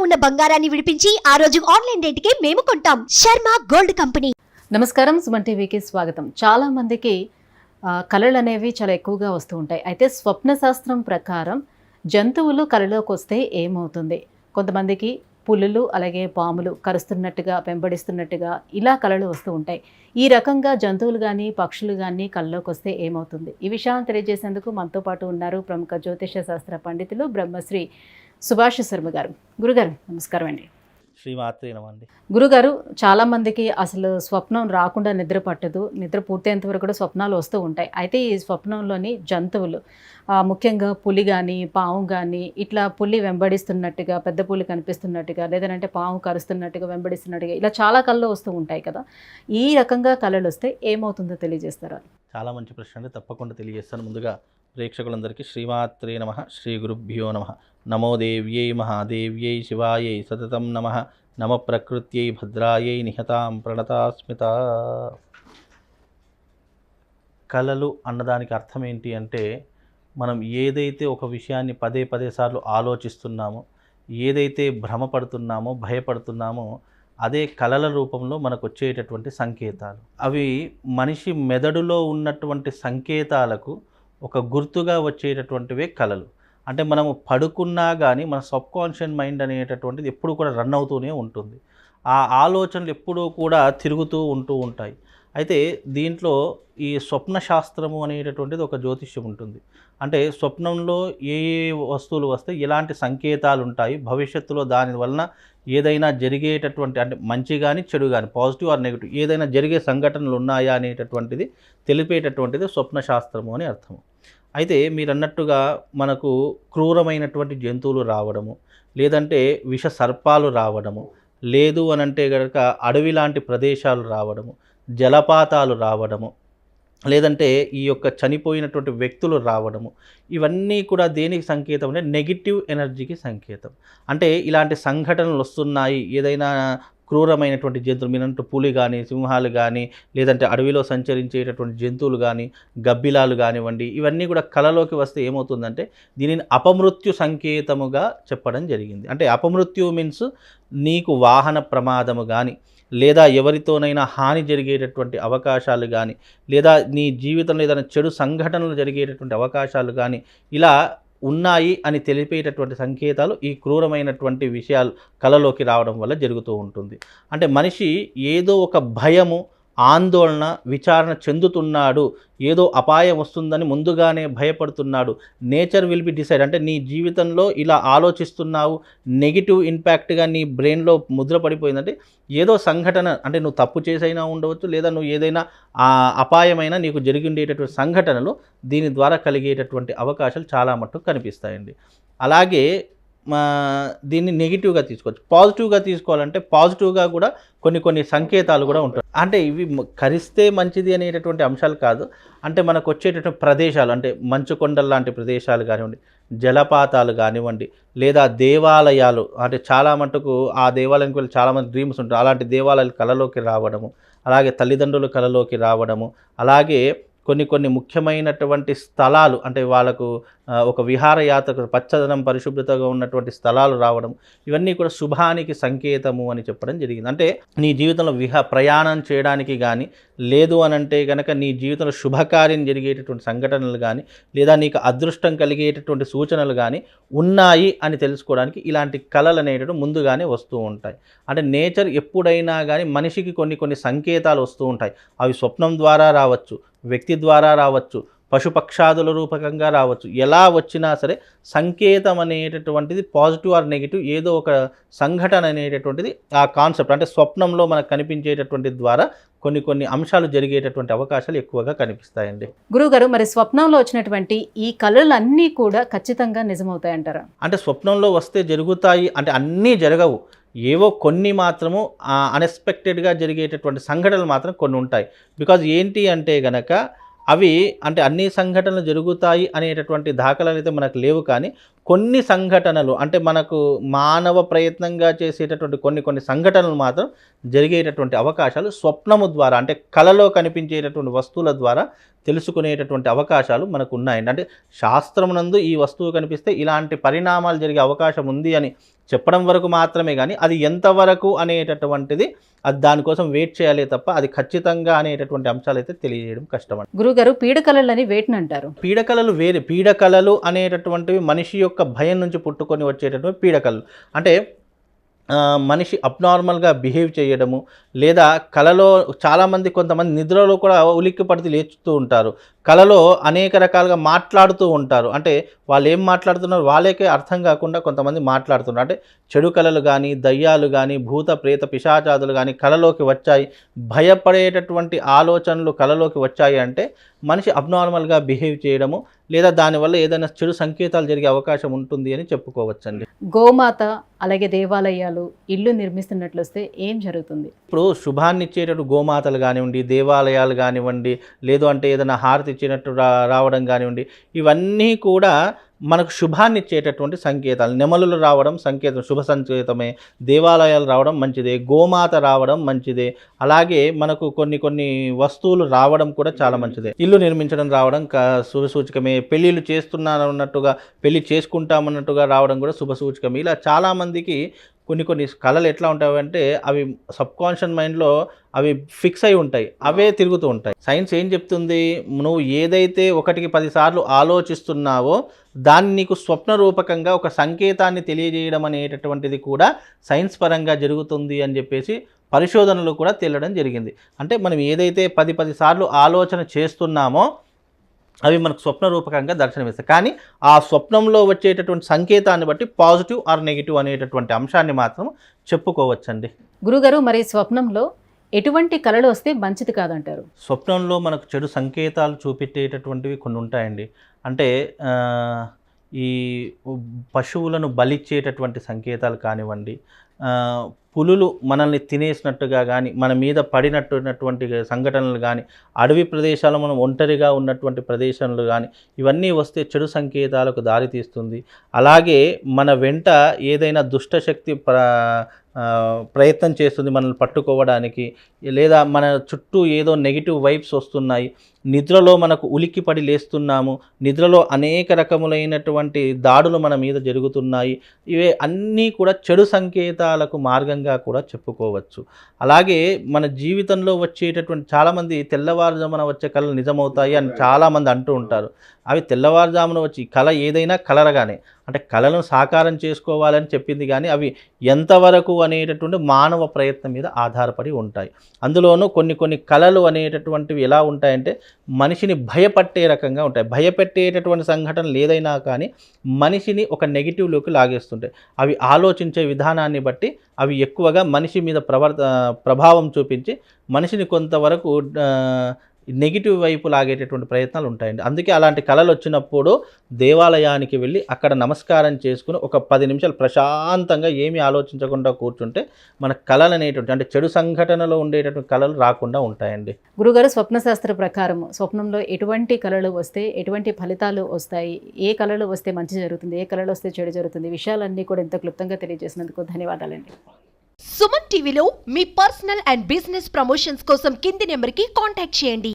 ఉన్న బంగారాన్ని విడిపించి ఆ రోజు ఆన్లైన్ రేటుకే మేము కొంటాం. Sharma gold company. నమస్కారం, సుమన్ టీవీకి స్వాగతం. చాలా మందికి కళలు అనేవి చాలా ఎక్కువగా వస్తూ ఉంటాయి. అయితే స్వప్న శాస్త్రం ప్రకారం జంతువులు కళలోకి వస్తే ఏమవుతుంది? కొంతమందికి పులులు అలాగే పాములు కరుస్తున్నట్టుగా వెంబడిస్తున్నట్టుగా ఇలా కళలు వస్తూ ఉంటాయి. ఈ రకంగా జంతువులు కానీ పక్షులు కానీ కళలోకి వస్తే ఏమవుతుంది? ఈ విషయాన్ని తెలియజేసేందుకు మనతో పాటు ఉన్నారు ప్రముఖ జ్యోతిష శాస్త్ర పండితులు బ్రహ్మశ్రీ సుభాష్ శర్మ గారు. గురుగారు నమస్కారం అండి. శ్రీమాత్రే నమః అండి. గురుగారు, చాలామందికి అసలు స్వప్నం రాకుండా నిద్ర పట్టదు. నిద్ర పూర్తయ్యేంత వరకు కూడా స్వప్నాలు వస్తూ ఉంటాయి. అయితే ఈ స్వప్నంలోని జంతువులు ముఖ్యంగా పులి కానీ పాము కానీ ఇట్లా పులి వెంబడిస్తున్నట్టుగా, పెద్ద పులి కనిపిస్తున్నట్టుగా, లేదంటే పాము కరుస్తున్నట్టుగా వెంబడిస్తున్నట్టుగా ఇలా చాలా కళలు వస్తూ ఉంటాయి కదా. ఈ రకంగా కళలు వస్తే ఏమవుతుందో తెలియజేస్తారా? చాలా మంచి ప్రశ్న అండి, తప్పకుండా తెలియజేస్తాను. ముందుగా ప్రేక్షకులందరికీ శ్రీమాత్రే నమః, శ్రీ గురుభ్యో నమః. నమో దేవ్యై మహాదేవ్యై శివాయై సతతం నమః. నమ ప్రకృత్యై భద్రాయై నిహతాం ప్రణతాస్మిత. కళలు అన్నదానికి అర్థం ఏంటి అంటే, మనం ఏదైతే ఒక విషయాన్ని పదే పదే సార్లు ఆలోచిస్తున్నామో, ఏదైతే భ్రమపడుతున్నామో, భయపడుతున్నామో, అదే కళల రూపంలో మనకు వచ్చేటటువంటి సంకేతాలు. అవి మనిషి మెదడులో ఉన్నటువంటి సంకేతాలకు ఒక గుర్తుగా వచ్చేటటువంటివే కళలు. అంటే మనము పడుకున్నా కానీ మన సబ్కాన్షియస్ మైండ్ అనేటటువంటిది ఎప్పుడు కూడా రన్ అవుతూనే ఉంటుంది. ఆ ఆలోచనలు ఎప్పుడూ కూడా తిరుగుతూ ఉంటూ ఉంటాయి. అయితే దీంట్లో ఈ స్వప్న శాస్త్రము అనేటటువంటిది ఒక జ్యోతిష్యం ఉంటుంది. అంటే స్వప్నంలో ఏ ఏ వస్తువులు వస్తే ఎలాంటి సంకేతాలు ఉంటాయి, భవిష్యత్తులో దాని వలన ఏదైనా జరిగేటటువంటి అంటే మంచి కానీ చెడు కానీ, పాజిటివ్ ఆర్ నెగిటివ్ ఏదైనా జరిగే సంఘటనలు ఉన్నాయా అనేటటువంటిది తెలిపేటటువంటిది స్వప్న శాస్త్రము అని అర్థము. అయితే మీరు అన్నట్టుగా మనకు క్రూరమైనటువంటి జంతువులు రావడము, లేదంటే విష సర్పాలు రావడము, లేదు అనంటే కనుక అడవి లాంటి ప్రదేశాలు రావడము, జలపాతాలు రావడము, లేదంటే ఈ యొక్క చనిపోయినటువంటి వ్యక్తులు రావడము, ఇవన్నీ కూడా దేనికి సంకేతం అంటే నెగిటివ్ ఎనర్జీకి సంకేతం. అంటే ఇలాంటి సంఘటనలు వస్తున్నాయి, ఏదైనా క్రూరమైనటువంటి జంతువులు మీరంటూ పులి కానీ, సింహాలు కానీ, లేదంటే అడవిలో సంచరించేటటువంటి జంతువులు కానీ, గబ్బిలాలు కానివ్వండి, ఇవన్నీ కూడా కళలోకి వస్తే ఏమవుతుందంటే దీనిని అపమృత్యు సంకేతముగా చెప్పడం జరిగింది. అంటే అపమృత్యు మీన్స్ నీకు వాహన ప్రమాదము కానీ, లేదా ఎవరితోనైనా హాని జరిగేటటువంటి అవకాశాలు కానీ, లేదా నీ జీవితంలో ఏదైనా చెడు సంఘటనలు జరిగేటటువంటి అవకాశాలు కానీ ఇలా ఉన్నాయి అని తెలిపేటటువంటి సంకేతాలు ఈ క్రూరమైనటువంటి విషయాలు కళలోకి రావడం వల్ల జరుగుతూ ఉంటుంది. అంటే మనిషి ఏదో ఒక భయము, ఆందోళన, విచారణ చెందుతున్నాడు, ఏదో అపాయం వస్తుందని ముందుగానే భయపడుతున్నాడు. Nature will be decide. అంటే నీ జీవితంలో ఇలా ఆలోచిస్తున్నావు, నెగిటివ్ ఇంపాక్ట్గా నీ బ్రెయిన్లో ముద్ర పడిపోయిందంటే ఏదో సంఘటన, అంటే నువ్వు తప్పు చేసైనా ఉండవచ్చు, లేదా నువ్వు ఏదైనా అపాయమైన నీకు జరిగి ఉండేటటువంటి సంఘటనలు దీని ద్వారా కలిగేటటువంటి అవకాశాలు చాలా మట్టుకు కనిపిస్తాయండి. అలాగే దీన్ని నెగిటివ్గా తీసుకోవచ్చు. పాజిటివ్గా తీసుకోవాలంటే పాజిటివ్గా కూడా కొన్ని సంకేతాలు కూడా ఉంటాయి. అంటే ఇవి కరిస్తే మంచిది అనేటటువంటి అంశాలు కాదు. అంటే మనకు వచ్చేటటువంటి ప్రదేశాలు, అంటే మంచు కొండల లాంటి ప్రదేశాలు కానివ్వండి, జలపాతాలు కానివ్వండి, లేదా దేవాలయాలు, అంటే చాలా మటుకు ఆ దేవాలయానికి వెళ్ళి చాలామంది డ్రీమ్స్ ఉంటాయి. అలాంటి దేవాలయాలు కళలోకి రావడము, అలాగే తల్లిదండ్రులు కళలోకి రావడము, అలాగే కొన్ని ముఖ్యమైనటువంటి స్థలాలు, అంటే వాళ్ళకు ఒక విహారయాత్రకు పచ్చదనం పరిశుభ్రతగా ఉన్నటువంటి స్థలాలు రావడం, ఇవన్నీ కూడా శుభానికి సంకేతము అని చెప్పడం జరిగింది. అంటే నీ జీవితంలో ప్రయాణం చేయడానికి కానీ, లేదు అనంటే కనుక నీ జీవితంలో శుభకార్యం జరిగేటటువంటి సంఘటనలు కానీ, లేదా నీకు అదృష్టం కలిగేటటువంటి సూచనలు కానీ ఉన్నాయి అని తెలుసుకోవడానికి ఇలాంటి కళలు అనేటటువంటి ముందుగానే వస్తూ ఉంటాయి. అంటే నేచర్ ఎప్పుడైనా కానీ మనిషికి కొన్ని సంకేతాలు వస్తూ ఉంటాయి. అవి స్వప్నం ద్వారా రావచ్చు, వ్యక్తి ద్వారా రావచ్చు, పశుపక్షాదుల రూపకంగా రావచ్చు. ఎలా వచ్చినా సరే సంకేతం అనేటటువంటిది పాజిటివ్ ఆర్ నెగిటివ్ ఏదో ఒక సంఘటన అనేటటువంటిది ఆ కాన్సెప్ట్, అంటే స్వప్నంలో మనకు కనిపించేటటువంటి ద్వారా కొన్ని అంశాలు జరిగేటటువంటి అవకాశాలు ఎక్కువగా కనిపిస్తాయండి. గురువుగారు, మరి స్వప్నంలో వచ్చినటువంటి ఈ కళలన్నీ కూడా ఖచ్చితంగా నిజమవుతాయంటారా? అంటే స్వప్నంలో వస్తే జరుగుతాయి అంటే అన్నీ జరగవు. ఏవో కొన్ని మాత్రము అన్ఎక్స్పెక్టెడ్గా జరిగేటటువంటి సంఘటనలు మాత్రం కొన్ని ఉంటాయి. బికాజ్ ఏంటి అంటే గనక అవి అంటే అన్ని సంఘటనలు జరుగుతాయి అనేటటువంటి దాఖలాలు అయితే మనకు లేవు. కానీ కొన్ని సంఘటనలు అంటే మనకు మానవ ప్రయత్నంగా చేసేటటువంటి కొన్ని సంఘటనలు మాత్రం జరిగేటటువంటి అవకాశాలు స్వప్నము ద్వారా అంటే కలలో కనిపించేటటువంటి వస్తువుల ద్వారా తెలుసుకునేటటువంటి అవకాశాలు మనకు ఉన్నాయండి. అంటే శాస్త్రమునందు ఈ వస్తువు కనిపిస్తే ఇలాంటి పరిణామాలు జరిగే అవకాశం ఉంది అని చెప్పడం వరకు మాత్రమే, కానీ అది ఎంతవరకు అనేటటువంటిది అది దానికోసం వెయిట్ చేయాలి తప్ప అది ఖచ్చితంగా అనేటటువంటి అంశాలు అయితే తెలియజేయడం కష్టం. గురుగారు, పీడకలలని వేటిని అంటారు? పీడకలలు వేరే. పీడకలలు అనేటటువంటివి మనిషి యొక్క భయం నుంచి పుట్టుకొని వచ్చేటటువంటి పీడకలలు. అంటే మనిషి అబ్నార్మల్గా బిహేవ్ చేయడము, లేదా కలలో చాలామంది కొంతమంది నిద్రలో కూడా ఉలిక్కి పడితే లేచుతూ ఉంటారు, కలలో అనేక రకాలుగా మాట్లాడుతూ ఉంటారు. అంటే వాళ్ళు ఏం మాట్లాడుతున్నారు వాళ్ళకే అర్థం కాకుండా కొంతమంది మాట్లాడుతున్నారు. అంటే చెడు కళలు కానీ, దయ్యాలు కానీ, భూత ప్రేత పిశాచాదులు కానీ కలలోకి వచ్చాయి, భయపడేటటువంటి ఆలోచనలు కలలోకి వచ్చాయి అంటే మనిషి అబ్నార్మల్గా బిహేవ్ చేయడము, లేదా దానివల్ల ఏదైనా చెడు సంకేతాలు జరిగే అవకాశం ఉంటుంది అని చెప్పుకోవచ్చండి. గోమాత అలాగే దేవాలయాలు ఇల్లు నిర్మిస్తున్నట్లు వస్తే ఏం జరుగుతుంది? ఇప్పుడు శుభాన్ని ఇచ్చేటట్టు గోమాతలు కానివ్వండి, దేవాలయాలు కానివ్వండి, లేదు అంటే ఏదైనా హారతి ఇచ్చేటట్టు రావడం కానివ్వండి, ఇవన్నీ కూడా మనకు శుభాన్ని ఇచ్చేటటువంటి సంకేతాలు. నెమలులు రావడం సంకేతం, శుభ సంకేతమే. దేవాలయాలు రావడం మంచిదే, గోమాత రావడం మంచిదే. అలాగే మనకు కొన్ని వస్తువులు రావడం కూడా చాలా మంచిదే. ఇల్లు నిర్మించడం రావడం శుభ సూచకమే. పెళ్ళిళ్ళు చేస్తున్నానన్నట్టుగా, పెళ్ళి చేసుకుంటామన్నట్టుగా రావడం కూడా శుభ సూచకమే. ఇలా చాలామందికి కొన్ని కళలు ఎట్లా ఉంటాయంటే అవి సబ్కాన్షియస్ మైండ్లో అవి ఫిక్స్ అయి ఉంటాయి, అవే తిరుగుతూ ఉంటాయి. సైన్స్ ఏం చెప్తుంది? నువ్వు ఏదైతే 1కి 10 సార్లు ఆలోచిస్తున్నావో దాన్ని నీకు స్వప్న రూపకంగా ఒక సంకేతాన్ని తెలియజేయడం అనేటటువంటిది కూడా సైన్స్ పరంగా జరుగుతుంది అని చెప్పేసి పరిశోధనలు కూడా తేలడం జరిగింది. అంటే మనం ఏదైతే 10 సార్లు ఆలోచన చేస్తున్నామో అవి మనకు స్వప్న రూపకంగా దర్శనమిస్తాయి. కానీ ఆ స్వప్నంలో వచ్చేటటువంటి సంకేతాన్ని బట్టి పాజిటివ్ ఆర్ నెగిటివ్ అనేటటువంటి అంశాన్ని మాత్రం చెప్పుకోవచ్చండి. గురుగారు, మరి స్వప్నంలో ఎటువంటి కళలు వస్తే మంచిది కాదంటారు? స్వప్నంలో మనకు చెడు సంకేతాలు చూపెట్టేటటువంటివి కొన్ని ఉంటాయండి. అంటే ఈ పశువులను బలిచ్చేటటువంటి సంకేతాలు కానివ్వండి, పులులు మనల్ని తినేసినట్టుగా కానీ, మన మీద పడినటువంటి సంఘటనలు కానీ, అడవి ప్రదేశాల్లో మనం ఒంటరిగా ఉన్నటువంటి ప్రదేశాలు కానీ, ఇవన్నీ వస్తే చెడు సంకేతాలకు దారితీస్తుంది. అలాగే మన వెంట ఏదైనా దుష్టశక్తి ప్రయత్నం చేస్తుంది మనల్ని పట్టుకోవడానికి, లేదా మన చుట్టూ ఏదో నెగిటివ్ వైబ్స్ వస్తున్నాయి, నిద్రలో మనకు ఉలిక్కిపడి లేస్తున్నాము, నిద్రలో అనేక రకములైనటువంటి దాడులు మన మీద జరుగుతున్నాయి, ఇవే అన్నీ కూడా చెడు సంకేతాలకు మార్గంగా కూడా చెప్పుకోవచ్చు. అలాగే మన జీవితంలో వచ్చేటటువంటి చాలామంది తెల్లవారుజామున వచ్చే కళలు నిజమవుతాయి అని చాలామంది అంటూ ఉంటారు. అవి తెల్లవారుజామున వచ్చి కళ ఏదైనా కలరగానే, అంటే కళలను సాకారం చేసుకోవాలని చెప్పింది, కానీ అవి ఎంతవరకు అనేటటువంటి మానవ ప్రయత్నం మీద ఆధారపడి ఉంటాయి. అందులోనూ కొన్ని కళలు అనేటటువంటివి ఎలా ఉంటాయంటే మనిషిని భయపట్టే రకంగా ఉంటాయి. భయపెట్టేటటువంటి సంఘటనలు ఏదైనా కానీ మనిషిని ఒక నెగిటివ్లోకి లాగేస్తుంటాయి. అవి ఆలోచించే విధానాన్ని బట్టి అవి ఎక్కువగా మనిషి మీద ప్రభావం చూపించి మనిషిని కొంతవరకు నెగిటివ్ వైపు లాగేటటువంటి ప్రయత్నాలు ఉంటాయండి. అందుకే అలాంటి కళలు వచ్చినప్పుడు దేవాలయానికి వెళ్ళి అక్కడ నమస్కారం చేసుకుని ఒక 10 నిమిషాలు ప్రశాంతంగా ఏమీ ఆలోచించకుండా కూర్చుంటే మన కళలు అనేటువంటి అంటే చెడు సంఘటనలో ఉండేటటువంటి కళలు రాకుండా ఉంటాయండి. గురుగారు, స్వప్నశాస్త్ర ప్రకారం స్వప్నంలో ఎటువంటి కళలు వస్తే ఎటువంటి ఫలితాలు వస్తాయి, ఏ కళలు వస్తే మంచి జరుగుతుంది, ఏ కళలు వస్తే చెడు జరుగుతుంది, విషయాలన్నీ కూడా ఇంత క్లుప్తంగా తెలియజేసినందుకు ధన్యవాదాలండి. సుమన్ టీవీలో మీ పర్సనల్ అండ్ బిజినెస్ ప్రమోషన్స్ కోసం కింది నెంబర్కి కాంటాక్ట్ చేయండి.